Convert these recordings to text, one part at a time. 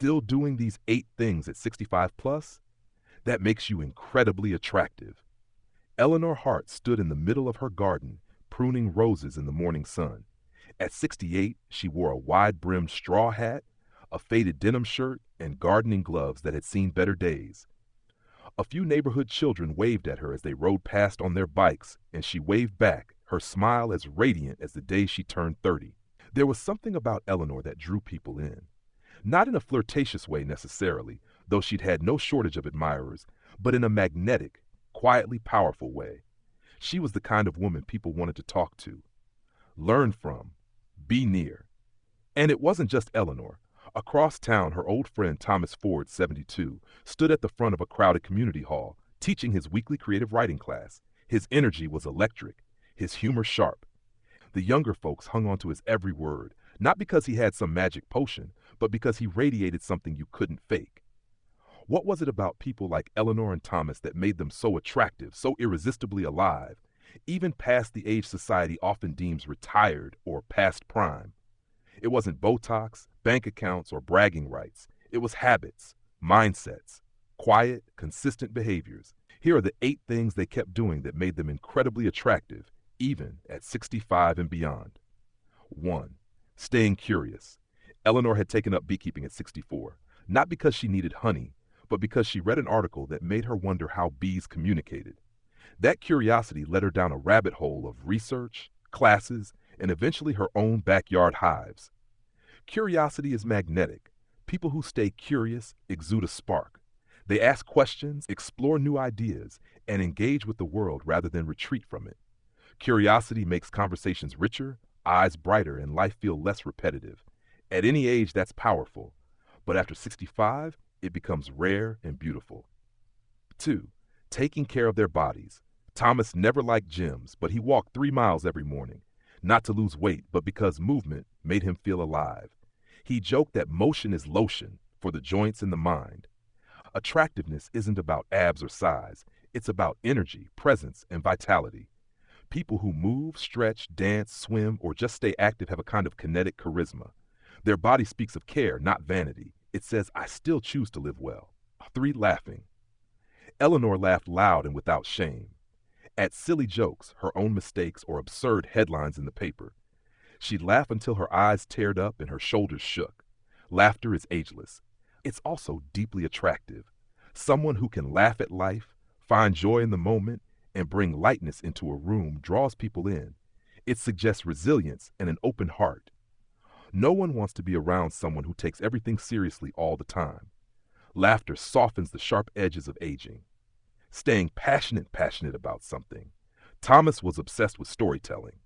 still doing these 8 things at 65 plus? That makes you incredibly attractive. Eleanor Hart stood in the middle of her garden, pruning roses in the morning sun. At 68, she wore a wide-brimmed straw hat, a faded denim shirt, and gardening gloves that had seen better days. A few neighborhood children waved at her as they rode past on their bikes, and she waved back, her smile as radiant as the day she turned 30. There was something about Eleanor that drew people in. Not in a flirtatious way necessarily, though she'd had no shortage of admirers, but in a magnetic, quietly powerful way. She was the kind of woman people wanted to talk to, learn from, be near. And it wasn't just Eleanor. Across town, her old friend Thomas Ford, 72, stood at the front of a crowded community hall, teaching his weekly creative writing class. His energy was electric, his humor sharp. The younger folks hung on to his every word, not because he had some magic potion, but because he radiated something you couldn't fake. What was it about people like Eleanor and Thomas that made them so attractive, so irresistibly alive, even past the age society often deems retired or past prime? It wasn't Botox, bank accounts, or bragging rights. It was habits, mindsets, quiet, consistent behaviors. Here are the 8 things they kept doing that made them incredibly attractive, even at 65 and beyond. 1. Staying curious. Eleanor had taken up beekeeping at 64, not because she needed honey, but because she read an article that made her wonder how bees communicated. That curiosity led her down a rabbit hole of research, classes, and eventually her own backyard hives. Curiosity is magnetic. People who stay curious exude a spark. They ask questions, explore new ideas, and engage with the world rather than retreat from it. Curiosity makes conversations richer, eyes brighter, and life feel less repetitive. At any age, that's powerful. But after 65, it becomes rare and beautiful. 2. Taking care of their bodies. Thomas never liked gyms, but he walked 3 miles every morning. Not to lose weight, but because movement made him feel alive. He joked that motion is lotion for the joints and the mind. Attractiveness isn't about abs or size. It's about energy, presence, and vitality. People who move, stretch, dance, swim, or just stay active have a kind of kinetic charisma. Their body speaks of care, not vanity. It says, I still choose to live well. 3. Laughing. Eleanor laughed loud and without shame. At silly jokes, her own mistakes, or absurd headlines in the paper. She'd laugh until her eyes teared up and her shoulders shook. Laughter is ageless. It's also deeply attractive. Someone who can laugh at life, find joy in the moment, and bring lightness into a room draws people in. It suggests resilience and an open heart. No one wants to be around someone who takes everything seriously all the time. Laughter softens the sharp edges of aging. Staying passionate about something. Thomas was obsessed with storytelling.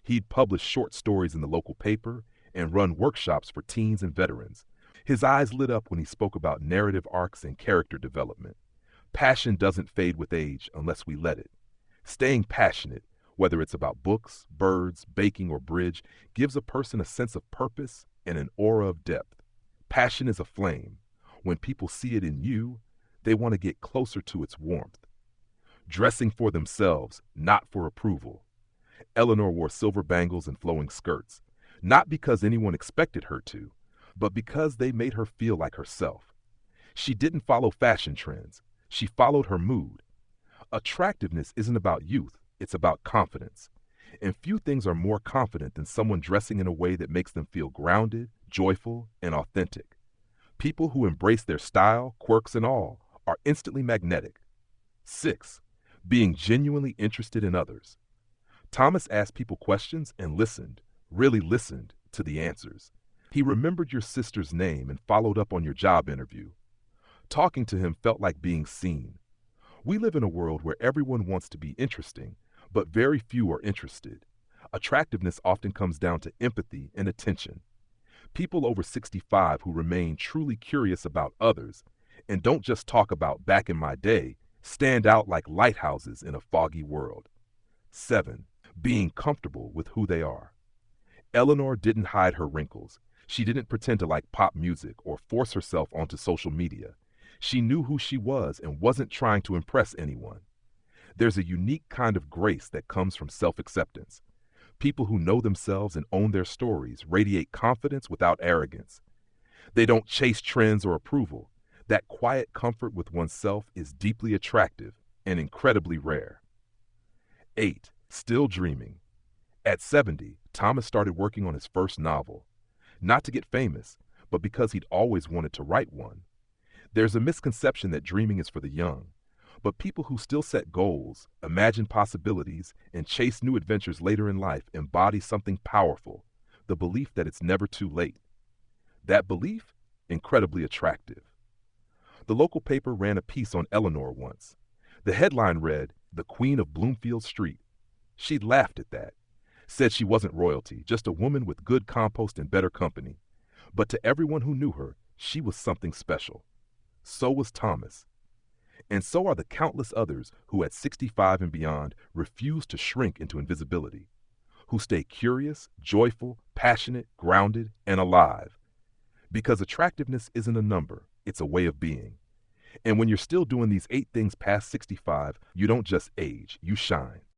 He'd publish short stories in the local paper and run workshops for teens and veterans. His eyes lit up when he spoke about narrative arcs and character development. Passion doesn't fade with age unless we let it. Staying passionate, whether it's about books, birds, baking, or bridge, gives a person a sense of purpose and an aura of depth. Passion is a flame. When people see it in you, they want to get closer to its warmth. Dressing for themselves, not for approval. Eleanor wore silver bangles and flowing skirts, not because anyone expected her to, but because they made her feel like herself. She didn't follow fashion trends. She followed her mood. Attractiveness isn't about youth, it's about confidence. And few things are more confident than someone dressing in a way that makes them feel grounded, joyful, and authentic. People who embrace their style, quirks, and all are instantly magnetic. 6. Being genuinely interested in others. Thomas asked people questions and listened, really listened, to the answers. He remembered your sister's name and followed up on your job interview. Talking to him felt like being seen. We live in a world where everyone wants to be interesting, but very few are interested. Attractiveness often comes down to empathy and attention. People over 65 who remain truly curious about others and don't just talk about back in my day stand out like lighthouses in a foggy world. 7. Being comfortable with who they are. Eleanor didn't hide her wrinkles. She didn't pretend to like pop music or force herself onto social media. She knew who she was and wasn't trying to impress anyone. There's a unique kind of grace that comes from self-acceptance. People who know themselves and own their stories radiate confidence without arrogance. They don't chase trends or approval. That quiet comfort with oneself is deeply attractive and incredibly rare. 8. Still dreaming. At 70, Thomas started working on his first novel, not to get famous, but because he'd always wanted to write one. There's a misconception that dreaming is for the young, but people who still set goals, imagine possibilities, and chase new adventures later in life embody something powerful, the belief that it's never too late. That belief? Incredibly attractive. The local paper ran a piece on Eleanor once. The headline read, "The Queen of Bloomfield Street." She'd laughed at that, said she wasn't royalty, just a woman with good compost and better company. But to everyone who knew her, she was something special. So was Thomas. And so are the countless others who at 65 and beyond refuse to shrink into invisibility, who stay curious, joyful, passionate, grounded, and alive. Because attractiveness isn't a number, it's a way of being. And when you're still doing these 8 things past 65, you don't just age, you shine.